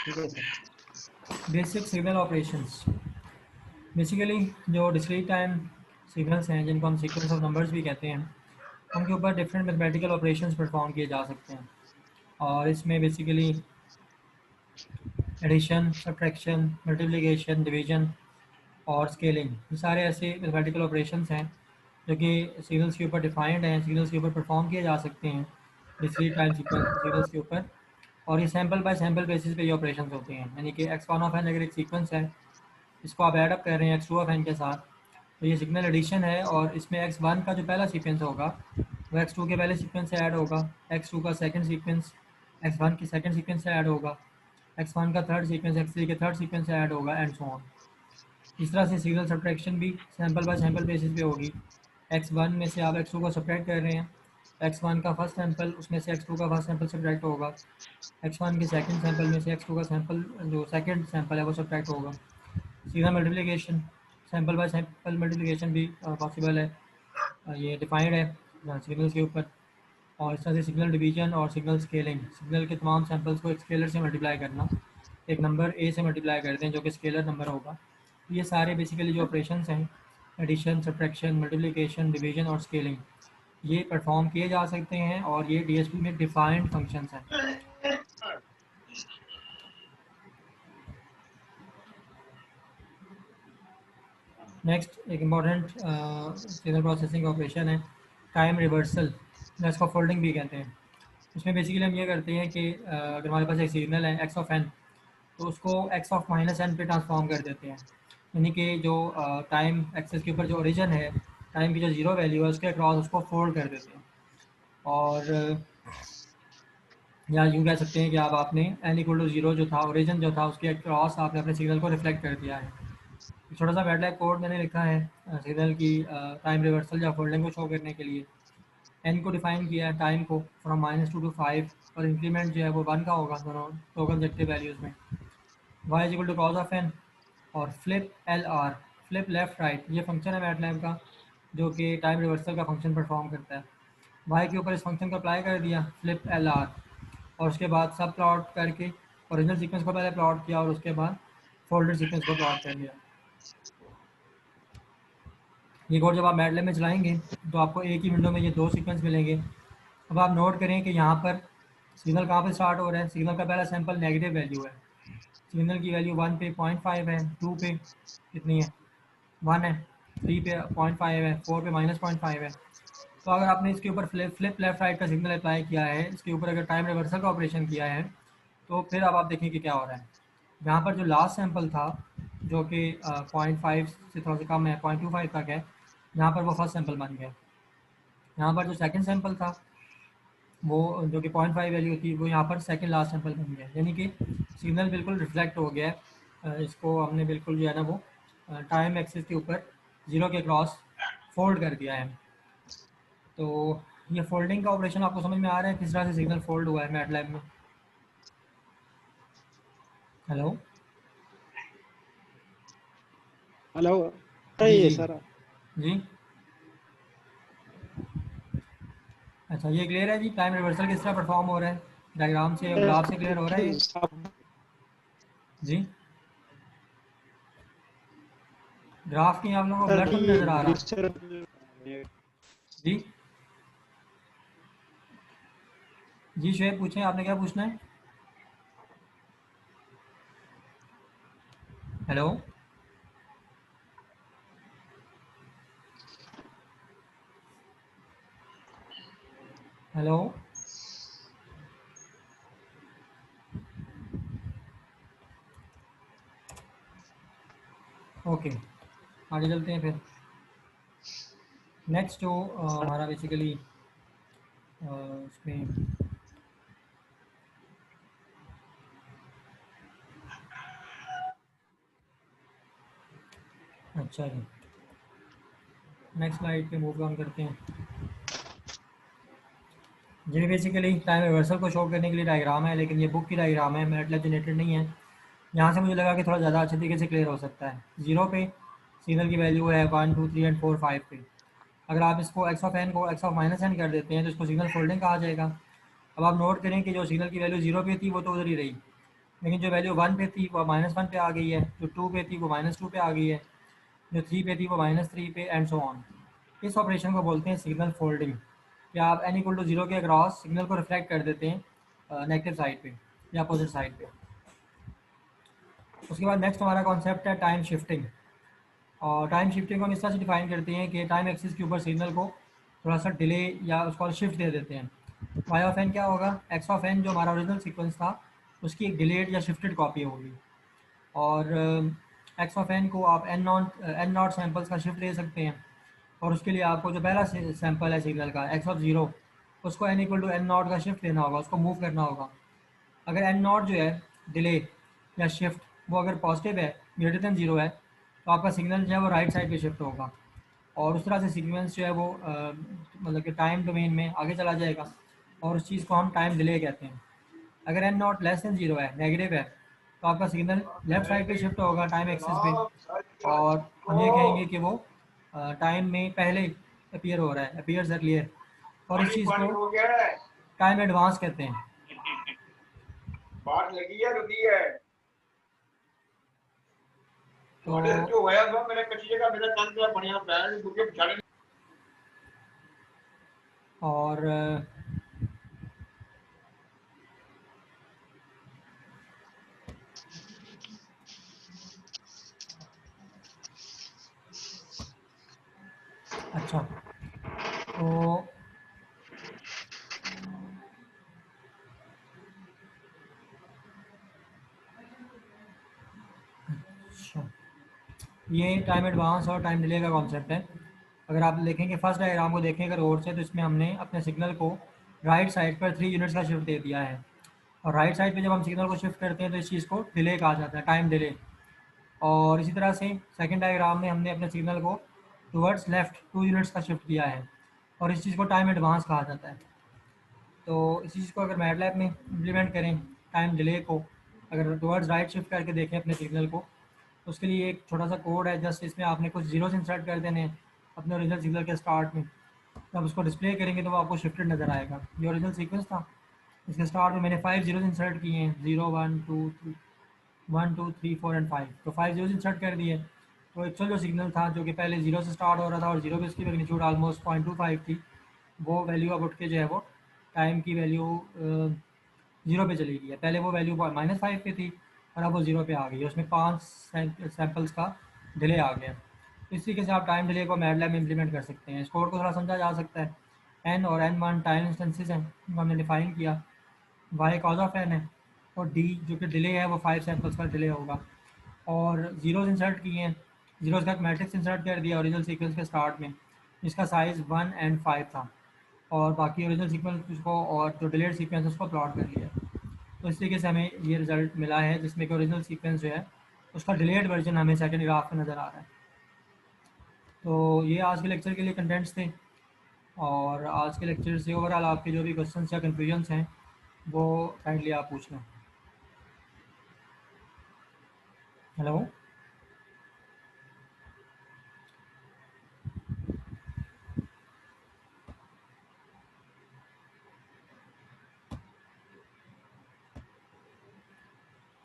ठीक है sir. Basic signal operations. Basically जो डिस्क्रीट टाइम सिग्नल्स हैं जिनको हम सीक्वेंस ऑफ नंबर्स भी कहते हैं, उनके ऊपर डिफरेंट मैथमेटिकल ऑपरेशंस परफॉर्म किए जा सकते हैं। और इसमें basically addition, subtraction, multiplication, division और स्केलिंग, ये सारे ऐसे मैथमेटिकल ऑपरेशंस हैं जो कि सिग्नल्स के ऊपर डिफाइंड हैं, सिग्नल्स के ऊपर परफॉर्म किए जा सकते हैं डिस्क्रीट टाइम सिग्नल्स के ऊपर। और ये सैम्पल बाय सैम्पल बेसिस पे ये ऑपरेशंस होते हैं, यानी कि एक्स वन ऑफ एन अगर एक सीक्वेंस है, इसको आप ऐड अप कर रहे हैं एक्स टू ऑफ एन के साथ, तो ये सिग्नल एडिशन है। और इसमें एक्स वन का जो पहला सीक्वेंस होगा वो एक्स टू के पहले सीक्वेंस से ऐड होगा, एक्स टू का सेकंड सीक्वेंस एक्स वन के सेकंड सीक्वेंस से ऐड होगा, एक्स वन का थर्ड सीक्वेंस एक्स थ्री के थर्ड सीक्वेंस से ऐड होगा, एंड सो ऑन। इस तरह से सिग्नल सब्ट्रैक्शन भी सैम्पल बाय सैम्पल बेसिस पे होगी। एक्स वन में से आप एक्स टू को सब्ट्रैक्ट कर रहे हैं, एक्स वन का फर्स्ट सैंपल उसमें से एक्स टू का फर्स्ट सैंपल सब्ट्रैक्ट होगा, एक्स वन के सेकंड सैंपल में से एक्स टू का सैंपल जो सेकंड सैंपल है वो सब्ट्रैक्ट होगा। सीधा multiplication, sample bye sample multiplication भी पॉसिबल है, ये डिफाइंड है सिग्नल्स के ऊपर। और इस तरह से सिग्नल डिवीजन और सिग्नल स्केलिंग, सिग्नल के तमाम सैंपल्स को एक स्केलर से मल्टीप्लाई करना, एक नंबर ए से मल्टीप्लाई करते हैं जो कि स्केलर नंबर होगा। ये सारे बेसिकली जो ऑपरेशंस हैं, एडिशन, सब्ट्रैक्शन, मल्टीप्लिकेशन, डिवीजन और स्केलिंग, ये परफॉर्म किए जा सकते हैं और ये डीएसपी में डिफाइंड फंक्शंस हैं। नेक्स्ट एक इम्पॉर्टेंट सिग्नल प्रोसेसिंग ऑपरेशन है टाइम रिवर्सल, या इसको फोल्डिंग भी कहते हैं। इसमें बेसिकली हम ये करते हैं कि अगर हमारे पास एक सिग्नल है एक्स ऑफ एन, तो उसको एक्स ऑफ माइनस एन पे ट्रांसफॉर्म कर देते हैं। यानी कि जो टाइम एक्सेस के ऊपर जो ओरिजिन है, टाइम की जो जीरो वैल्यू है उसके अक्रॉस उसको फोल्ड कर देते हैं। और या यूँ कह सकते हैं कि आप आपने एन इक्वल टू जीरो जो था, ओरिजिन जो था, उसके अक्रॉस आपने अपने सिग्नल को रिफ्लेक्ट कर दिया है। एक छोटा सा मैटलैब कोड मैंने लिखा है सिग्नल की टाइम रिवर्सल या फोल्डिंग को शो करने के लिए। एन को डिफाइन किया है टाइम को फ्रॉम -2 to 5, और इंक्रीमेंट जो है वो 1 का होगा दोनों टोकन ऑब्जेक्टिव वैल्यूज़ में। y is equal to cos of n, और flip L R, flip left right, ये फंक्शन है मैटलैब का जो कि टाइम रिवर्सल का फंक्शन परफॉर्म करता है। y के ऊपर इस फंक्शन को अप्लाई कर दिया फ्लिप एल आर, और उसके बाद सब प्लॉट करके ओरिजिनल सीक्वेंस को पहले प्लॉट किया और उसके बाद फोल्डेड सीक्वेंस को प्लॉट कर लिया। ये कोड जब आप मैटलैब में चलाएंगे तो आपको एक ही विंडो में ये दो सीक्वेंस मिलेंगे। अब आप नोट करें कि यहाँ पर सिग्नल कहाँ पे स्टार्ट हो रहा है। सिग्नल का पहला सैंपल नेगेटिव वैल्यू है, सिग्नल की वैल्यू 1 पे 0.5 है, 2 पे कितनी है 1 है, 3 पे 0.5 है, 4 पे -0.5 है। तो अगर आपने इसके ऊपर फ्लिप लेफ्ट राइट का सिग्नल अप्लाई किया है, इसके ऊपर अगर टाइम रिवर्सल का ऑपरेशन किया है, तो फिर अब आप देखें कि क्या हो रहा है। यहाँ पर जो लास्ट सैंपल था जो कि 0.5 से थोड़ा सा कम है, 0.25 तक है, यहाँ पर वो फर्स्ट सैंपल बन गया। यहाँ पर जो सेकंड सैंपल था वो जो कि 0.5 वैल्यू थी, वो यहाँ पर सेकंड लास्ट सैंपल बन गया, यानी कि सिग्नल बिल्कुल रिफ्लेक्ट हो गया है। इसको हमने बिल्कुल जो है ना वो टाइम एक्सिस के ऊपर जीरो के क्रॉस फोल्ड कर दिया है। तो ये फोल्डिंग का ऑपरेशन आपको समझ में आ रहा है किस तरह से सिग्नल फोल्ड हुआ है मैटलैब में। Hello hello. जी सही है जी सर। जी। अच्छा ये क्लियर है जी, टाइम रिवर्सल किस तरह परफॉर्म हो रहा है, डायग्राम से और ग्राफ से क्लियर हो रहा है ये। जी, ग्राफ की आप लोगों को सर ब्लर तो नहीं ये नज़र आ रहा। जी जी, शुएब पूछें, आपने क्या पूछना है। Hello hello. ओके, आगे चलते हैं फिर। नेक्स्ट जो हमारा बेसिकली इसमें अच्छा जी, नेक्स्ट स्लाइड पे मूव ऑन करते हैं। ये बेसिकली टाइम रिवर्सल को शो करने के लिए डायग्राम है, लेकिन ये बुक की डायग्राम है, मैटलैब जनरेटेड नहीं है। यहाँ से मुझे लगा कि थोड़ा ज़्यादा अच्छे तरीके से क्लियर हो सकता है। जीरो पे सिग्नल की वैल्यू है 1 2 3 एंड 4 5 पे। अगर आप इसको एक्स ऑफ एन को एक्स ऑफ माइनस एन कर देते हैं तो इसको सिग्नल फोल्डिंग कहा जाएगा। अब आप नोट करें कि जो सिग्नल की वैल्यू जीरो पे थी वो तो उधर ही रही, लेकिन जो वैल्यू 1 पे थी वो -1 पे आ गई है, जो 2 पे थी वो -2 पे आ गई है, जो 3 पे थी वो -3 पे, एंड सो ऑन। इस ऑपरेशन को बोलते हैं सिग्नल फोल्डिंग, कि आप n = 0 के अक्रॉस सिग्नल को रिफ्लेक्ट कर देते हैं नेगेटिव साइड पे या अपोजिट साइड पे। उसके बाद नेक्स्ट हमारा कॉन्सेप्ट है टाइम शिफ्टिंग। और टाइम शिफ्टिंग को हम इस तरह से डिफाइन करते हैं कि टाइम एक्सिस के ऊपर सिग्नल को थोड़ा सा डिले या उसको शिफ्ट दे देते हैं। वाई ऑफ एन क्या होगा, एक्स ऑफ एन जो हमारा ओरिजिनल सीक्वेंस था उसकी एक डिलेड या शिफ्टेड कॉपी होगी। और एक्स ऑफ एन को आप एन नॉट सैम्पल्स का शिफ्ट दे सकते हैं। और उसके लिए आपको जो पहला सैम्पल है सिग्नल का एक्स ऑफ ज़ीरो, उसको n = n0 का शिफ्ट देना होगा, उसको मूव करना होगा। अगर n0 जो है डिले या शिफ्ट वो अगर पॉजिटिव है, ग्रेटर देन ज़ीरो है, तो आपका सिग्नल जो है वो राइट साइड पे शिफ्ट होगा। और उस तरह से सीक्वेंस जो है वो मतलब कि टाइम डोमेन में आगे चला जाएगा, और उस चीज़ को हम टाइम डिले कहते हैं। अगर n0 < 0 है, नेगेटिव है, तो आपका सिग्नल लेफ्ट साइड पे शिफ्ट होगा टाइम एक्सिस पे, और हम ये कहेंगे कि वो टाइम में पहले अपीयर हो रहा है, अपीयर्स अर्लियर। और इस चीज़ को टाइम एडवांस कहते हैं। बात लगी है रुकी है तो जो होया वो मेरे कच्ची जगह मेरा तन का बढ़िया बैल मुझे छाड़े। और अच्छा, तो अच्छा, ये टाइम एडवांस और टाइम डिले का कॉन्सेप्ट है। अगर आप देखेंगे फर्स्ट डायग्राम को देखें अगर और से, तो इसमें हमने अपने सिग्नल को राइट साइड पर 3 यूनिट्स का शिफ्ट दे दिया है। और राइट साइड पे जब हम सिग्नल को शिफ्ट करते हैं तो इस चीज़ को डिले कहा जाता है, टाइम डिले। और इसी तरह से सेकंड डायग्राम में हमने अपने सिग्नल को टुवर्ड्स लेफ्ट 2 यूनिट्स का शिफ्ट किया है, और इस चीज़ को टाइम एडवांस कहा जाता है। तो इस चीज़ को अगर मैटलैब में इम्प्लीमेंट करें, टाइम डिले को अगर टुवर्ड्स राइट शिफ्ट करके देखें अपने सिग्नल को, तो उसके लिए एक छोटा सा कोड है, जस्ट इसमें आपने कुछ जीरोस इंसर्ट कर देने हैं अपने ओरिजिनल सिग्नल के स्टार्ट में। जब उसको डिस्प्ले करेंगे तो वो आपको शिफ्टेड नज़र आएगा। ये ओरिजिनल सीक्वेंस था, इसके स्टार्ट में मैंने 5 जीरोस इंसर्ट किए हैं, 0 1 2 3 1 2 3 4 एंड 5, तो 5 जीरोस इंसर्ट कर दिए। तो एक्चुअल जो सिग्नल था जो कि पहले 0 से स्टार्ट हो रहा था और 0 पे इसकी मैग्नीट्यूड ऑलमोस्ट 0.25 थी, वो वैल्यू अब उठ के जो है वो टाइम की वैल्यू 0 पे चली गई है। पहले वो वैल्यू -5 पे थी और अब वो 0 पे आ गई है, उसमें 5 सैम्पल्स का डिले आ गया। इस तरीके से आप टाइम डिले को मैटलैब में इम्प्लीमेंट कर सकते हैं। इस कोड को थोड़ा समझा जा सकता है। एन और n1 टाइम इंस्टेंसेस हैं, उनको हमने डिफाइन किया। वाई कॉज ऑफ एन है, और डी जो कि डिले है वो 5 सैम्पल्स का डिले होगा। और जीरोस इंसर्ट किए हैं, जीरोस का एक मैट्रिक्स इंसर्ट कर दिया ओरिजिनल सीक्वेंस के स्टार्ट में, जिसका साइज़ 1 एंड 5 था। और बाकी ओरिजिनल सीक्वेंस को और जो डिलेड सीक्वेंस उसको प्लॉट कर लिया। तो इस तरीके से हमें ये रिज़ल्ट मिला है, जिसमें कि ओरिजिनल सीक्वेंस जो है उसका डिलेड वर्जन हमें सेकंड ग्राफ में नज़र आ रहा है। तो ये आज के लेक्चर के लिए कंटेंट्स थे। और आज के लेक्चर से ओवरऑल आपके जो भी क्वेश्चंस या कन्फ्यूजन्स हैं वो काइंडली आप पूछ लें। हेलो,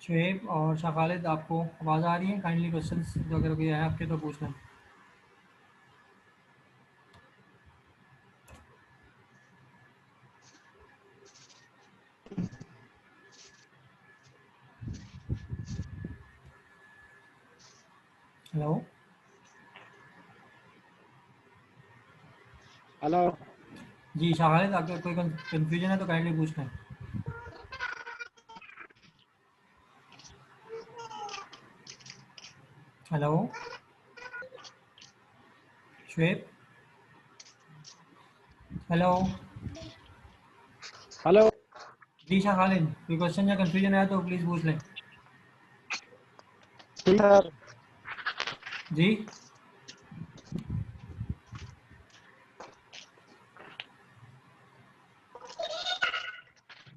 शुएब और शाह खालिद, आपको आवाज़ आ रही है? काइंडली क्वेश्चंस जो अगर कोई है आपके तो पूछ लें। Hello, hello. जी शाह खालिद, आपका कोई कन्फ्यूजन है तो काइंडली पूछ लें। Hello Shuaib, hello. Hello ji Shah Khalid, कोई क्वेश्चन या कन्फ्यूजन है तो प्लीज़ पूछ लें। सर। जी,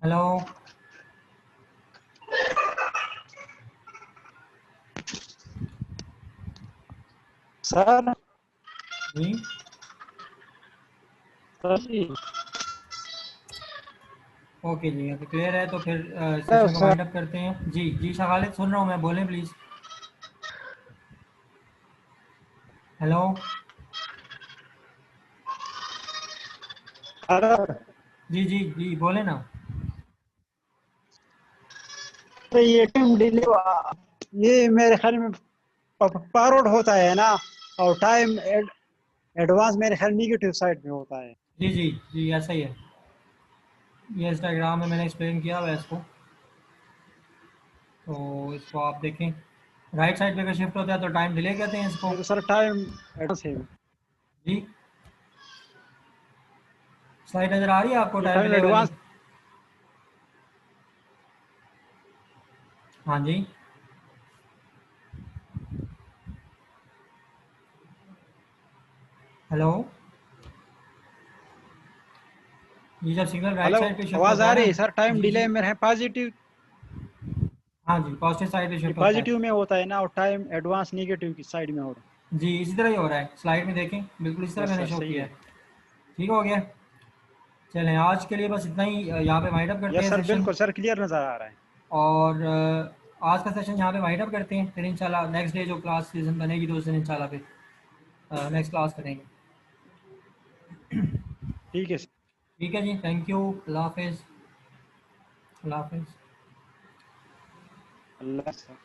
hello. Sir ji, sir ji okay ji, अगर क्लियर है तो फिर सेशन को सर वाइंड अप करते हैं। जी जी शाह खालिद, सुन रहा हूँ मैं, बोलें प्लीज़। हेलो। सर जी जी जी बोले ना। ये टाइम डिले ये मेरे ख्याल में फॉरवर्ड होता है ना, और टाइम एडवांस मेरे ख्याल निगेटिव साइड में होता है। जी जी जी ऐसा ही है, ये इस डायग्राम में मैंने एक्सप्लेन किया हुआ है इसको, तो इसको आप देखें। राइट साइड पे अगर शिफ्ट होता है तो टाइम डिले कहते हैं इसको। ये तो सर टाइम एडवांस है। जी, स्लाइड नज़र आ रही है आपको ये टाइम टाइम डिले वाली? एडवांस। हाँ जी। हेलो। जी, जब सिग्नल राइट हेलो, साइड पे शिफ्ट आवाज होता आ है रही ना। है सर? टाइम जी जी। डिले मेरे है पॉजिटिव। हाँ जी, पॉजिटिव साइड पे ये शिफ्ट होता है। पॉजिटिव में होता है ना, और टाइम एडवांस निगेटिव की साइड में होता जी इसी तरह ही हो रहा है, स्लाइड में देखें, बिल्कुल इस है। तरह यस मैंने सर, शो सही किया है। है। ठीक हो गया। चलें आज के लिए बस इतना ही, यहाँ पे वाइंड अप करते यस हैं सर, सेशन। बिल्कुल सर, क्लियर नजर आ रहा है। और आज का सेशन यहाँ पे वाइंड अप करते हैं, फिर इंशाल्लाह नेक्स्ट डे जो क्लास सीजन बनेगी तो उस दिन इंशाल्लाह फिर नेक्स्ट क्लास करेंगे। ठीक है सर। ठीक है जी, थैंक यू, अल्लाह हाफिज़। अल्लाह हाफिज़। अल्लाह सर।